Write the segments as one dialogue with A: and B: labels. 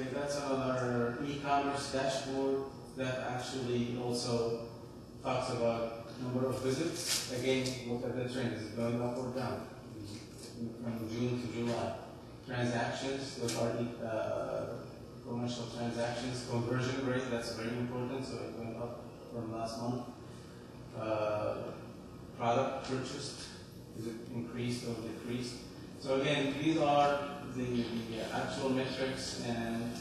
A: Okay, that's another e-commerce dashboard that actually also talks about number of visits. Again, look at the trend. Is it going up or down from June to July? Transactions, those are commercial transactions. Conversion rate, that's very important. So it went up from last month. Product purchased, is it increased or decreased? So again, these are the actual metrics and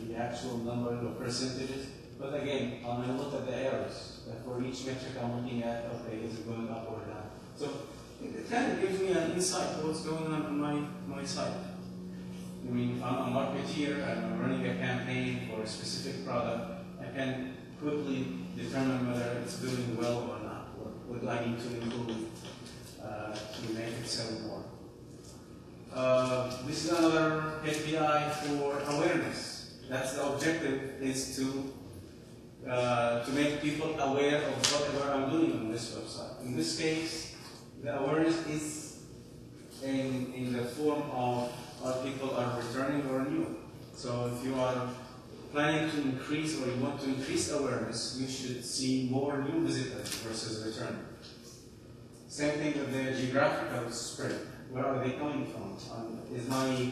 A: the actual number of percentages. But again, I'm going to look at the errors. For each metric I'm looking at, okay, is it going up or down? So it kind of gives me an insight to what's going on my site. I mean, if I'm a marketeer and I'm running a campaign for a specific product, I can quickly determine whether it's doing well or not. What do I need to improve to make it sell more? This is another KPI for awareness. That's the objective, is to make people aware of whatever I'm doing on this website. In this case, the awareness is in the form of our people are returning or new. So if you are planning to increase or you want to increase awareness, you should see more new visitors versus returning. Same thing with the geographical spread. Where are they coming from? Is my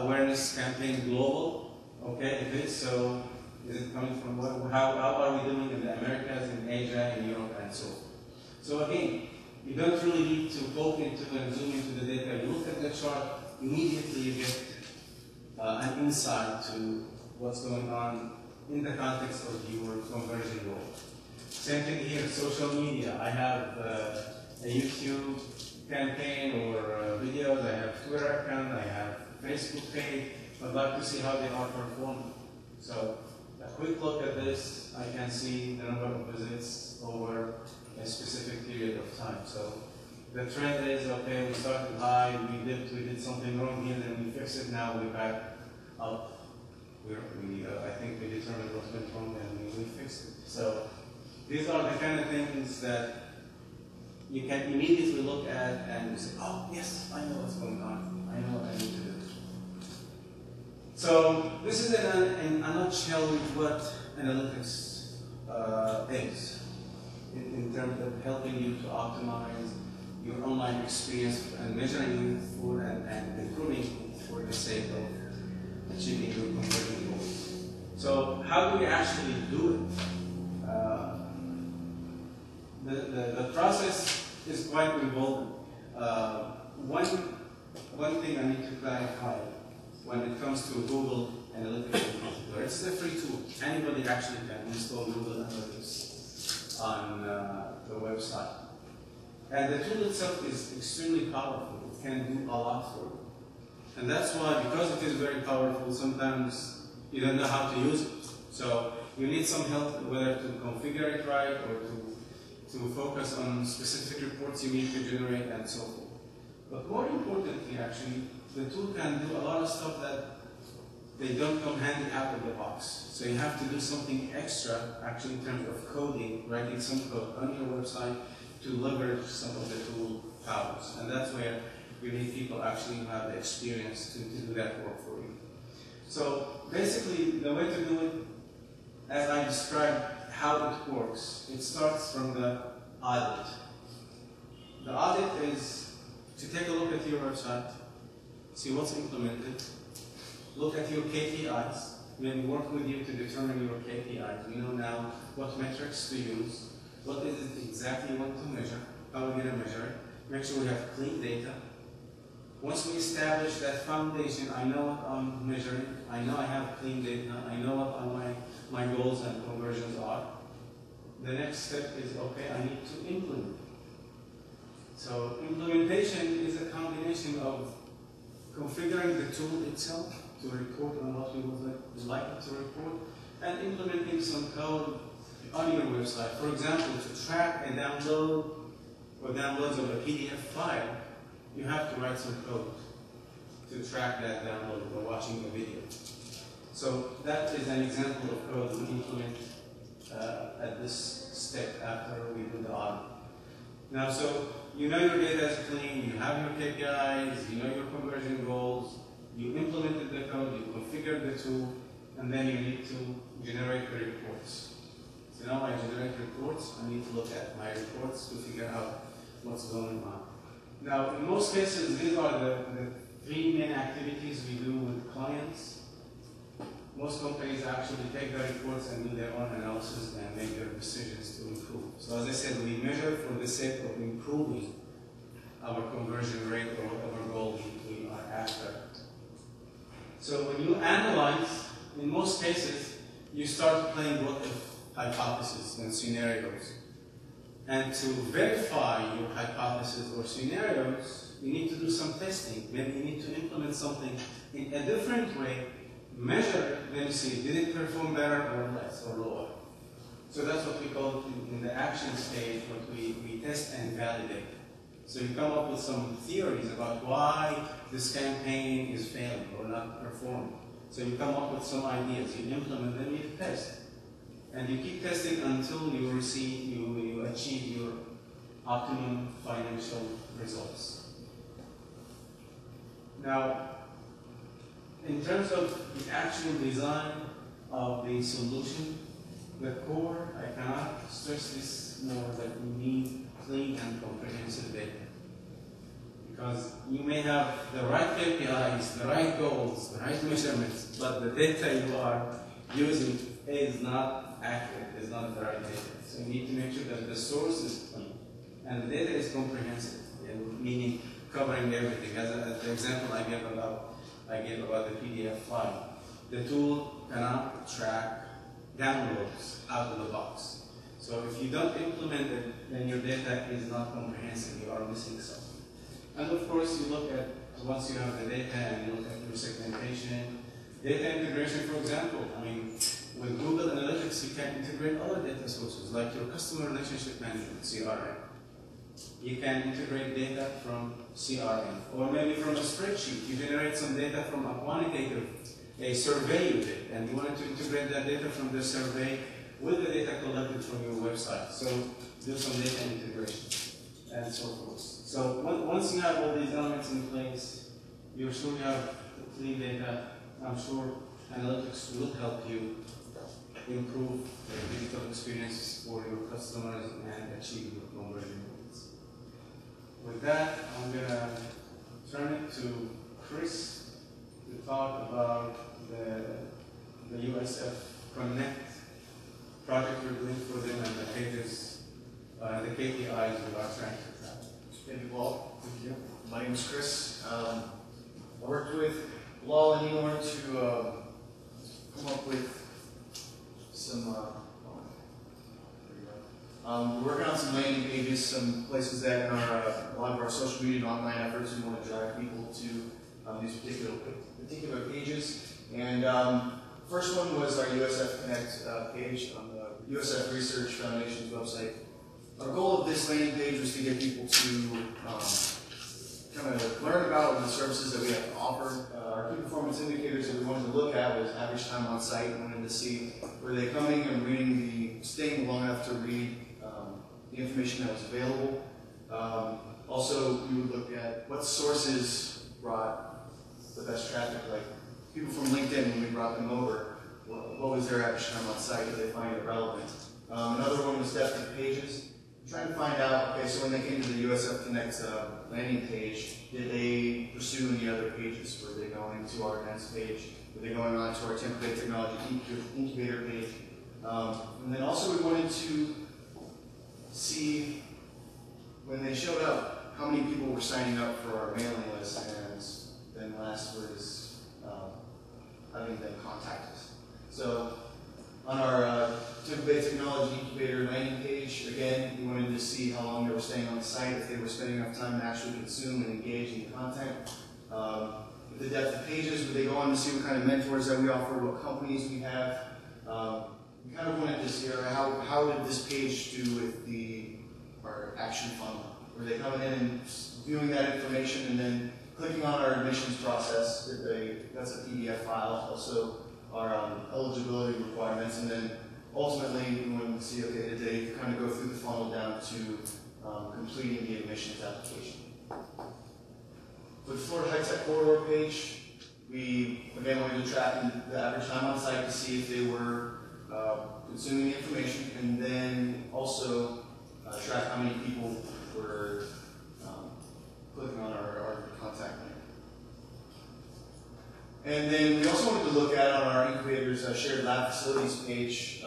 A: awareness campaign global? Okay, it is. So is it coming from how are we doing in the Americas, in Asia, in Europe, and so on? So again, you don't really need to poke into and zoom into the data. You look at the chart, immediately you get an insight to what's going on in the context of your conversion goal. Same thing here, social media. I have a YouTube campaign or videos, I have Twitter account, I have Facebook page. I'd like to see how they are performing. So a quick look at this, I can see the number of visits over a specific period of time. So the trend is, okay, we started high, we did something wrong here, then we fix it, now we're back up. I think we determined what went wrong and we fixed it. So these are the kind of things that you can immediately look at and say, oh, yes, I know what's going on. I know what I need to do. So this is in a nutshell what analytics is in terms of helping you to optimize your online experience and measuring for and improving for the sake of achieving your conversion goals. So how do we actually do it? The process is quite involved. One thing I need to clarify when it comes to Google Analytics in particular, it's a free tool. Anybody actually can install Google Analytics on the website. And the tool itself is extremely powerful. It can do a lot for you. And that's why, because it is very powerful, sometimes you don't know how to use it. So you need some help, whether to configure it right or to focus on specific reports you need to generate and so forth. But more importantly, actually, the tool can do a lot of stuff that they don't come handy out of the box. So you have to do something extra, actually, in terms of coding, writing some code on your website to leverage some of the tool powers. And that's where you need people actually who have the experience to do that work for you. So basically, the way to do it, as I described how it works, it starts from the audit. The audit is to take a look at your website, see what's implemented, look at your KPIs. When we work with you to determine your KPIs, we know now what metrics to use, what is it exactly you want to measure, how we're going to measure it, make sure we have clean data. Once we establish that foundation, I know what I'm measuring, I know I have clean data, I know what my goals and conversions are. The next step is, okay, I need to implement. So implementation is a combination of configuring the tool itself to report on what we would like it to report, and implementing some code on your website. For example, to track a download or downloads of a PDF file, you have to write some code to track that download or watching a video. So that is an example of code we implement at this step after we do the audit. Now, so you know your data is clean, you have your KPIs, you know your conversion goals, you implemented the code, you configured the the tool, and then you need to generate the reports. So now I generate reports, I need to look at my reports to figure out what's going on. Now, in most cases, these are the three main activities we do with clients. Most companies actually take the reports and do their own analysis and make their decisions to improve. So as I said, we measure for the sake of improving our conversion rate or whatever goal we are after. So when you analyze, in most cases, you start playing what-if hypotheses and scenarios. And to verify your hypothesis or scenarios, you need to do some testing. Maybe you need to implement something in a different way, measure it, then see, did it perform better or less or lower? So that's what we call in the action stage, what we test and validate. So you come up with some theories about why this campaign is failing or not performing. So you come up with some ideas, you implement them, you test. And you keep testing until you achieve your optimum financial results. Now, in terms of the actual design of the solution, the core, I cannot stress this more, that you need clean and comprehensive data. Because you may have the right KPIs, the right goals, the right measurements, but the data you are using is not accurate, is not the right data. So you need to make sure that the source is clean and the data is comprehensive, meaning covering everything. As the example I gave about the PDF file, the tool cannot track downloads out of the box. So if you don't implement it, then your data is not comprehensive. You are missing something. And of course, you look at, once you have the data and you look at your segmentation, data integration, for example. I mean, with Google Analytics, you can integrate other data sources, like your customer relationship management, CRM. You can integrate data from CRM, or maybe from a spreadsheet. You generate some data from a quantitative, a survey you did, and you wanted to integrate that data from the survey with the data collected from your website. So do some data integration, and so forth. So once you have all these elements in place, you're sure you have clean data. I'm sure analytics will help you improve the digital experience for your customers and achieve your conversion rates. With that, I'm going to turn it to Chris to talk about the USF Connect project we're doing for them and the pages, the KPIs we are trying to track.
B: Thank you, Paul. Thank you. My name is Chris. I worked with Bilal and Elor to come up with some, we're working on some landing pages, some places that in a lot of our social media and online efforts we want to drive people to these particular pages. And first one was our USF Connect page on the USF Research Foundation's website. Our goal of this landing page was to get people to kind of learn about the services that we have to offer. Our key performance indicators that we wanted to look at was average time on site. We wanted to see were they coming and staying long enough to read the information that was available. Also, we would look at what sources brought the best traffic, like people from LinkedIn when we brought them over. What was their average time on site? Did they find it relevant? Another one was depth of pages. Trying to find out, okay, so when they came to the USF Connect landing page, did they pursue any other pages? Were they going to our events page? Were they going on to our Tampa Technology Incubator page? And then also we wanted to see, when they showed up, how many people were signing up for our mailing list, and then last was having them contact us. So on our Tampa Bay Technology Incubator landing page, again, we wanted to see how long they were staying on the site, if they were spending enough time to actually consume and engage in the content. With the depth of pages, would they go on to see what kind of mentors that we offer, what companies we have. We kind of wanted to see how did this page do with our action funnel. Were they coming in and viewing that information and then clicking on our admissions process? That's a PDF file. Also, our eligibility requirements, and then ultimately we wanted to see, okay, did they kind of go through the funnel down to completing the admissions application. For the Florida High Tech Corridor page, we we again wanted to track the average time on site to see if they were consuming the information, and then also track how many people were clicking on our contact link. And then we also wanted to look at on our incubator's shared lab facilities page.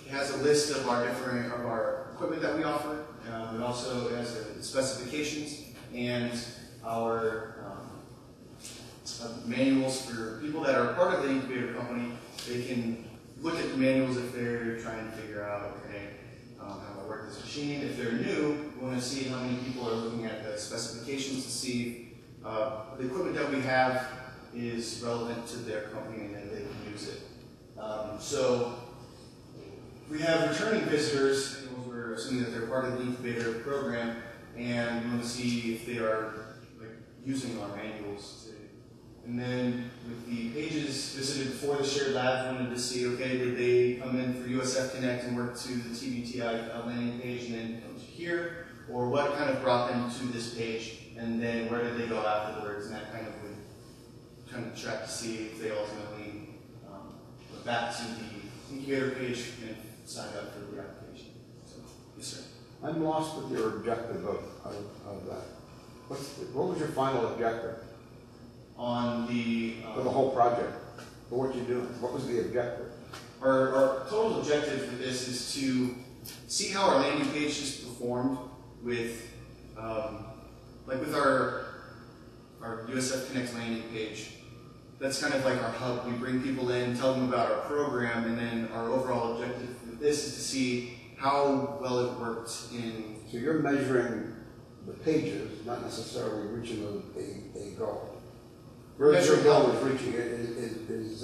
B: It has a list of our equipment that we offer. It also has the specifications and our manuals for people that are part of the incubator company. They can look at the manuals if they're trying to figure out, okay, how to work this machine. If they're new, we want to see how many people are looking at the specifications to see the equipment that we have is relevant to their company and then they can use it. So we have returning visitors. We're assuming that they're part of the incubator program, and we want to see if they are using our manuals. And then with the pages visited before the shared lab, we wanted to see, okay, did they come in for USF Connect and work to the TBTI landing page and then come to here, or what kind of brought them to this page, and then where did they go afterwards, and that kind of would kind of track to see if they ultimately went back to the incubator page and signed up for the application. So, yes, sir.
C: I'm lost with your objective of that. What was your final objective?
B: On the...
C: for the whole project, for what you're doing, what was the objective?
B: Our total objective for this is to see how our landing page has performed with, with our USF Connect landing page. That's kind of like our hub. We bring people in, tell them about our program, and then our overall objective with this is to see how well it worked in...
C: So you're measuring the pages, not necessarily reaching a goal. Your goal is reaching it is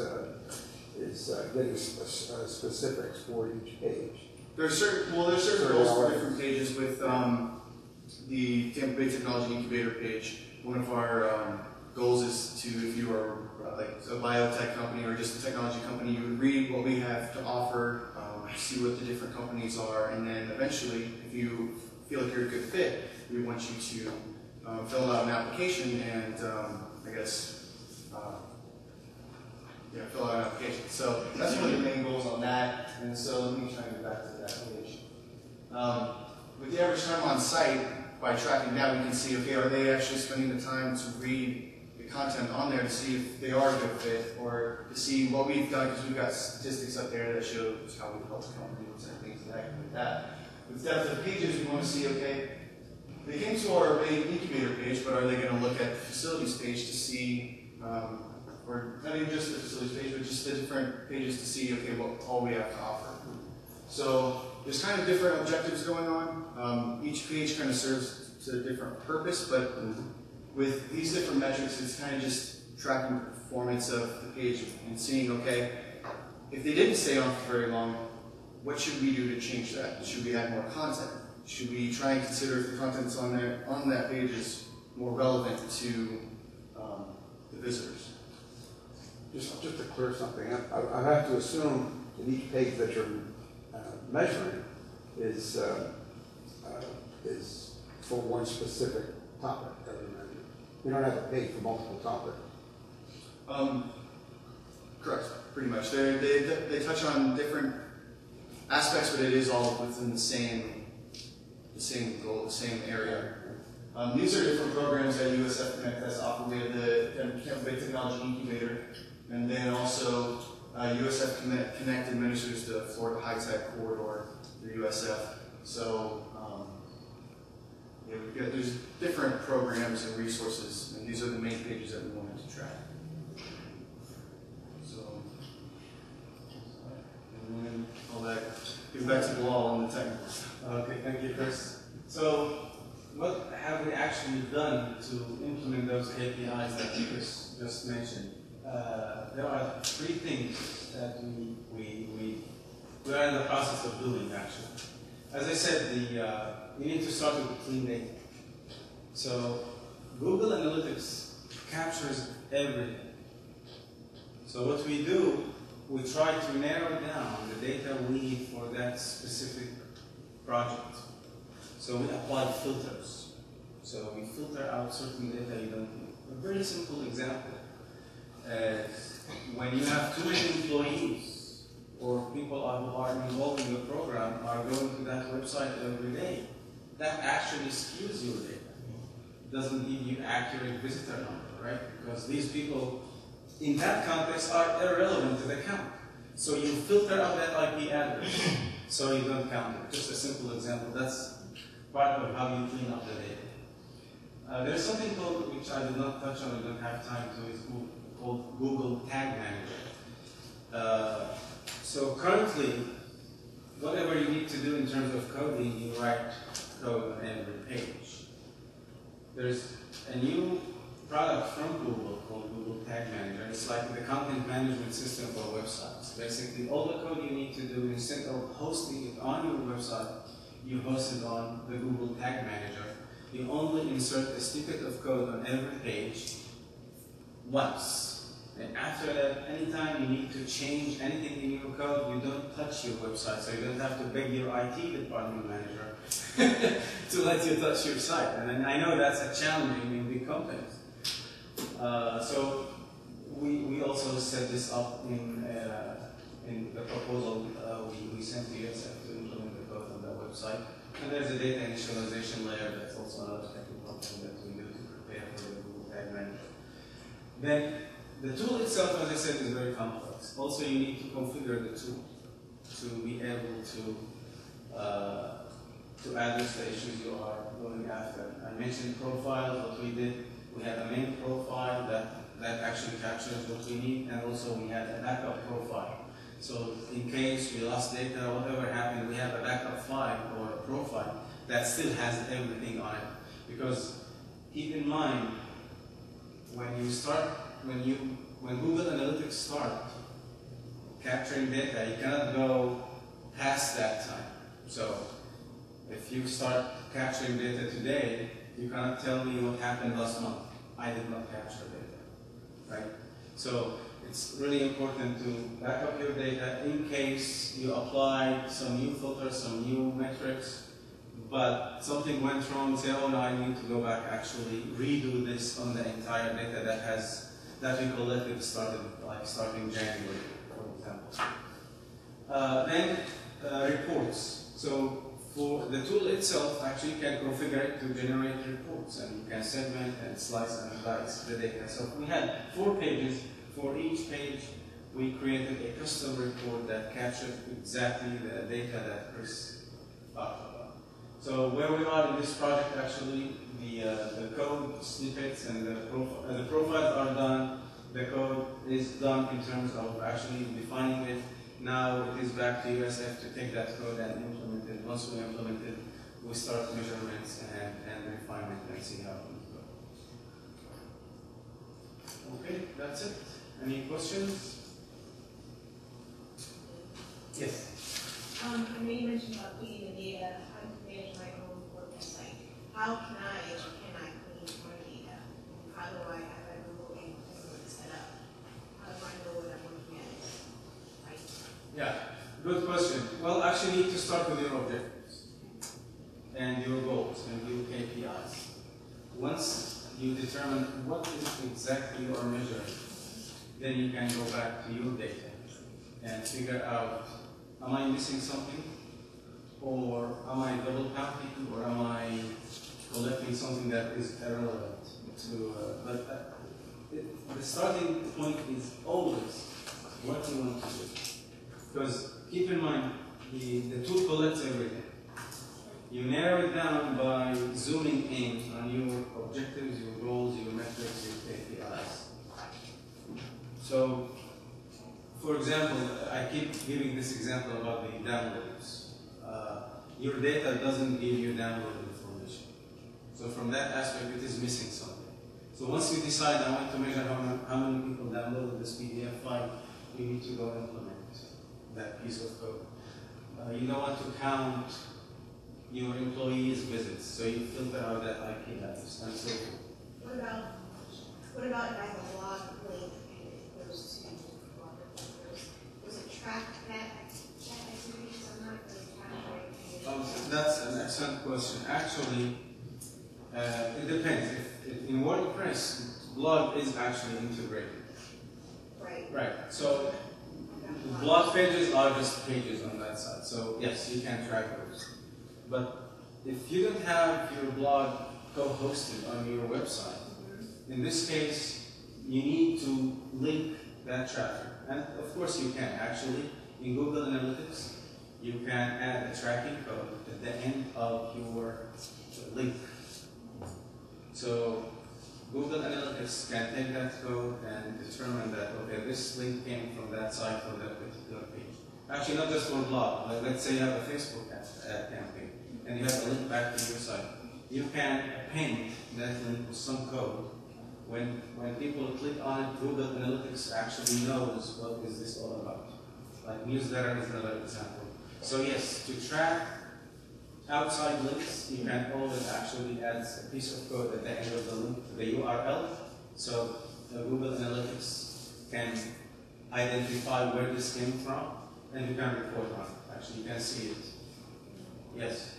C: getting specifics for each page.
B: There's certain goals for different pages with the Tampa Bay Technology Incubator page. One of our goals is to, if you are like a biotech company or just a technology company, you would read what we have to offer, see what the different companies are, and then eventually, if you feel like you're a good fit, we want you to fill out an application and fill out an application. So that's one of the main goals on that. And so let me try and get back to that page. With the average time on site, by tracking that, we can see, okay, are they actually spending the time to read the content on there to see if they are a good fit, or to see what we've done, because we've got statistics up there that shows how we've helped companies and things like that. With depth of pages, we want to see, okay, they came to our main incubator page, but are they going to look at the facilities page to see, or not even just the facilities page, but just the different pages to see, okay, what all we have to offer. So there's kind of different objectives going on. Each page kind of serves to a different purpose, but with these different metrics, it's kind of just tracking the performance of the page and seeing, okay, if they didn't stay on for very long, what should we do to change that? Should we add more content? Should we try and consider if the content's on that page is more relevant to the visitors?
C: Just to clear something up, I have to assume that each page that you're measuring is for one specific topic. You don't have a page for multiple topics.
B: Correct, pretty much. They touch on different aspects, but it is all within the same goal, the same area. These are different programs that USF Connect has offered. We have the Tampa Bay Technology Incubator, and then also USF Connect administers the Florida High Tech Corridor through USF. So there's different programs and resources, and these are the main pages that we wanted to track. So, and then all that, give back to Bilal on the technical stuff.
A: Okay, thank you, Chris. So, what have we actually done to implement those KPIs that Chris just mentioned? There are three things that we are in the process of doing, actually. As I said, we need to start with clean data. So, Google Analytics captures everything. So what we do, we try to narrow down the data we need for that specific project. So we apply filters. So we filter out certain data you don't need. A very simple example. when you have too many employees or people who are involved in the program are going to that website every day, that actually skews your data. It doesn't give you accurate visitor number, right? Because these people in that context are irrelevant to the count. So you filter out that IP address so you don't count it. Just a simple example. That's part of how you clean up the data. There's something called, which I did not touch on, I don't have time to, is called Google Tag Manager. So currently, whatever you need to do in terms of coding, you write code on every page. There's a new product from Google called Google Tag Manager. It's like the content management system for websites. Basically, all the code you need to do, instead of hosting it on your website, you host it on the Google Tag Manager. You only insert a snippet of code on every page once. And after that, anytime you need to change anything in your code, you don't touch your website, so you don't have to beg your IT department manager to let you touch your site. And then I know that's a challenge in big companies. So we also set this up in the proposal we sent to USF to implement the code on the website. And there's a data initialization layer that's also another technical thing that we do to prepare for the Google Tag Manager. Then the tool itself, as I said, is very complex. Also, you need to configure the tool to be able to address the issues you are going after. I mentioned profiles, what we did. We had a main profile that actually captures what we need, and also we had a backup profile. So in case we lost data, whatever happened, we have a backup file or a profile that still has everything on it. Because keep in mind, when Google Analytics start capturing data, you cannot go past that time. So if you start capturing data today, you cannot tell me what happened last month. I did not capture data, right? So it's really important to back up your data in case you applied some new filters, some new metrics, but something went wrong. Say, oh no, I need to go back, actually redo this on the entire data that we collected starting January, for example. Then reports. So for the tool itself, actually you can configure it to generate reports, and you can segment and slice and dice the data. So we had 4 pages. For each page, we created a custom report that captured exactly the data that Chris talked about. So where we are in this project, actually, the code snippets and the profiles are done. The code is done in terms of actually defining it. Now it is back to USF to take that code and implement it. Once we implement it, we start measurements and refinement and see how things go. Okay, that's it. Any questions? Yes.
D: I know you mentioned about cleaning the data, how to manage my own website. How can I clean my data? How do I have a Google Analytics set up? How do I know what I'm looking at? Right?
A: Yeah, good question. Well, actually, you need to start with your objectives and your goals and your KPIs. Once you determine what is exactly you are measuring, then you can go back to your data and figure out, am I missing something? Or am I double counting? Or am I collecting something that is irrelevant to, the starting point is always what you want to do. Because keep in mind, the tool collects everything. You narrow it down by zooming in on your objectives, your goals, your metrics, your KPIs. So, for example, I keep giving this example about the downloads. Your data doesn't give you download information. So from that aspect, it is missing something. So once you decide, I want to measure how many people downloaded this PDF file, you need to go implement that piece of code. You don't want to count your employees' visits, so you filter out that IP address and so forth.
D: What about if I have a blog link and it goes to blog posts? Does it track that activity? I'm not really tracking.
A: That's an excellent question. Actually, it depends. In WordPress, blog is actually integrated.
D: Right.
A: Right. So blog pages are just pages on that side. So yes, you can track those. But if you don't have your blog co-hosted on your website, in this case, you need to link that traffic. And of course you can. Actually, in Google Analytics, you can add a tracking code at the end of your link. So Google Analytics can take that code and determine that, okay, this link came from that site for that particular page. Actually, not just for blog. Like, let's say you have a Facebook ad campaign and you have a link back to your site. You can append that link with some code. When people click on it, Google Analytics actually knows what is this all about. Like newsletter is another example. So yes, to track outside links, you can always actually add a piece of code at the end of the link, the URL. So Google Analytics can identify where this came from, and you can report on it. Actually, you can see it. Yes.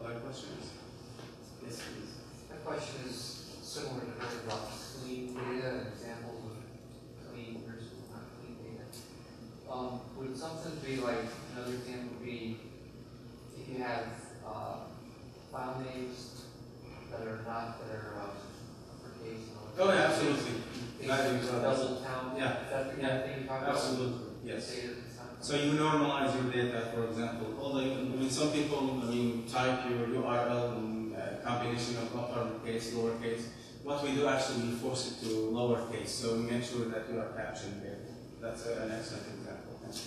A: Other questions? Yes, please.
E: My question is similar to what about clean data and examples of clean versus not clean data. Would something be like, another example would be if you have file names that are uppercase?
A: Oh, yeah, absolutely.
E: Double count?
A: Yeah.
E: Is that the kind of thing you're talking about?
A: Absolutely, yes.
E: Data.
A: So you normalize your data, for example. Although, some people, type your URL in a combination of uppercase, lowercase. What we do actually, we force it to lowercase, so we make sure that you are capturing data. That's an excellent example. Thank you.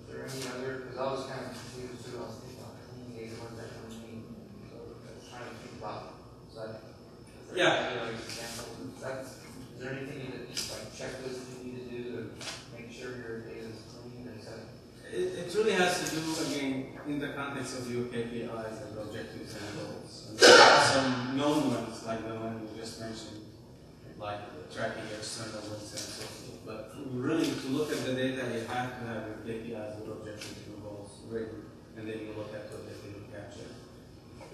E: Is there any other, because I was kind of confused too, I was thinking about clean data, what does that really mean? So I was trying to think about, is there any other examples? Is there anything that like checklists you need to do to make sure your data is clean?
A: It really has to do, again, in the context of your KPIs and objectives and goals. And there are some known ones, like the one you just mentioned, like tracking external links and so forth. But really, to look at the data, you have to have your KPIs, your objectives, your goals ready, and then you look at what they will capture.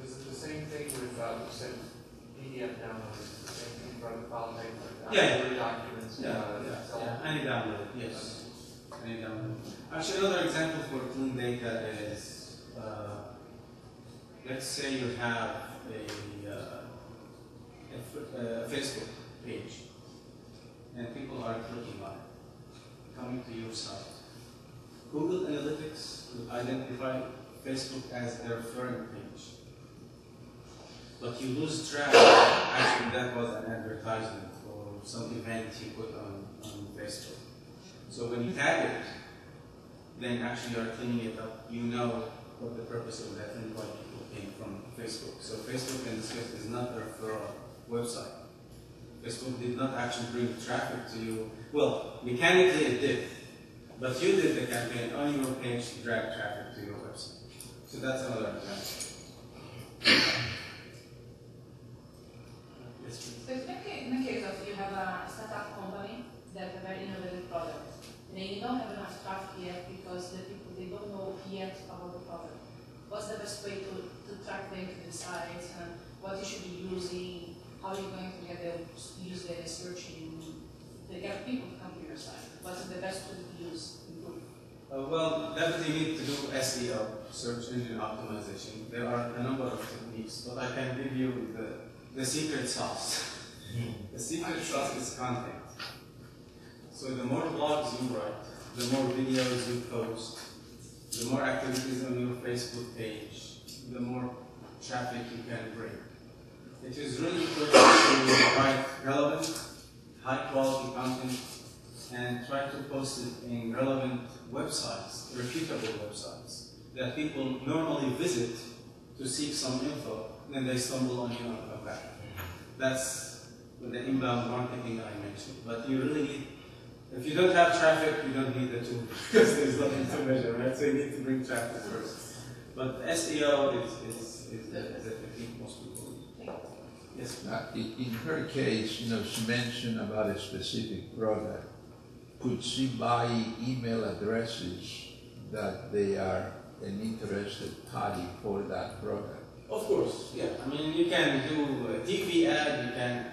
E: Is it the same thing with, you said PDF downloads, the same thing for other file types, like documents?
A: Any download, yes. Any download. Actually, another example for clean data is, let's say you have a Facebook page, and people are clicking on it, coming to your site. Google Analytics will identify Facebook as a referring page. But you lose track, actually that was an advertisement or some event you put on Facebook. So when you tag it, then actually you are cleaning it up. You know what the purpose of that and why people came from Facebook. So Facebook in this case is not a referral website. Facebook did not actually bring traffic to you. Well, mechanically it did, but you did the campaign on your page to drag traffic to your website. So that's another example. Yes, please.
F: So in the case of you have a startup company that have a very innovative product, and you don't have enough traffic yet because the people, they don't know yet about the product. What's the best way to track them to the sites and what you should be using? How are you going to get them to use the searching to get people to come to your site? What's the best tool to use?
A: Well, definitely you need to do SEO, search engine optimization. There are a number of techniques, but I can give you the secret sauce. The secret sauce is content. So the more blogs you write, the more videos you post, the more activities on your Facebook page, the more traffic you can bring. It is really important to write relevant, high-quality content and try to post it in relevant websites, reputable websites, that people normally visit to seek some info, then they stumble on you and come back. That's the inbound marketing I mentioned. But you really need, if you don't have traffic, you don't need the tool, because there's nothing to measure, right? So you need to bring traffic first. But SEO is the technique most people need. Yes?
G: In her case, she mentioned about a specific product. Could she buy email addresses that they are an interested party for that product?
A: Of course, yeah. I mean, you can do a TV ad, you can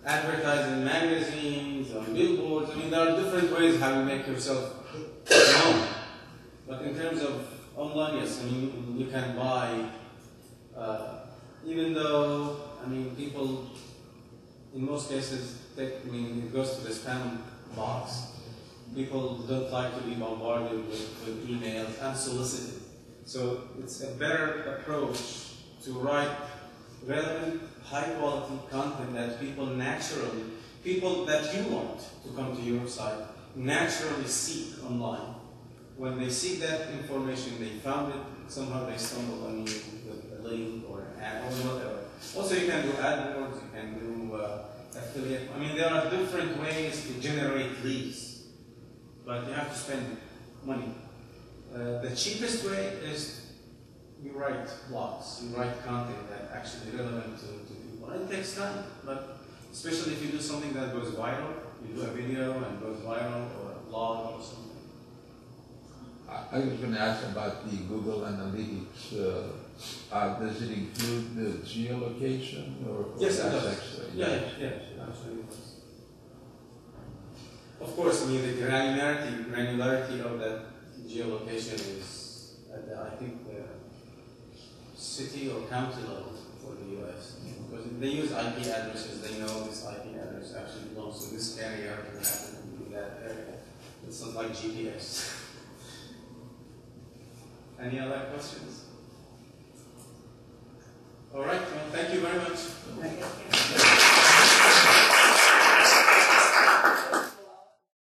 A: advertise in magazines, on billboards. I mean, there are different ways how you make yourself known. But in terms of online, yes, I mean, you can buy, even though, I mean, people, in most cases, it goes to the spam box. People don't like to be bombarded with emails, unsolicited. So it's a better approach to write relevant, high-quality content that people that you want to come to your site, naturally seek online. When they seek that information, they found it, somehow they stumbled on you with a link or an ad or whatever. Also, you can do AdWords, you can do affiliate. I mean, there are different ways to generate leads, but you have to spend money. The cheapest way is you write blogs, you write content that actually relevant to people. It takes time, but especially if you do something that goes viral, you do a video and goes viral or a blog or something.
G: I was going to ask about the Google Analytics. Does it include the geolocation or
A: yes, it
G: that's
A: does.
G: extra?
A: Yeah, absolutely. Of course, I mean the granularity of that geolocation is at the, I think, the city or county level for the U.S. Because they use IP addresses, they know this IP address actually belongs to this area or happen to be that area. It's not like GPS. Any other questions? All right, well, thank you very much.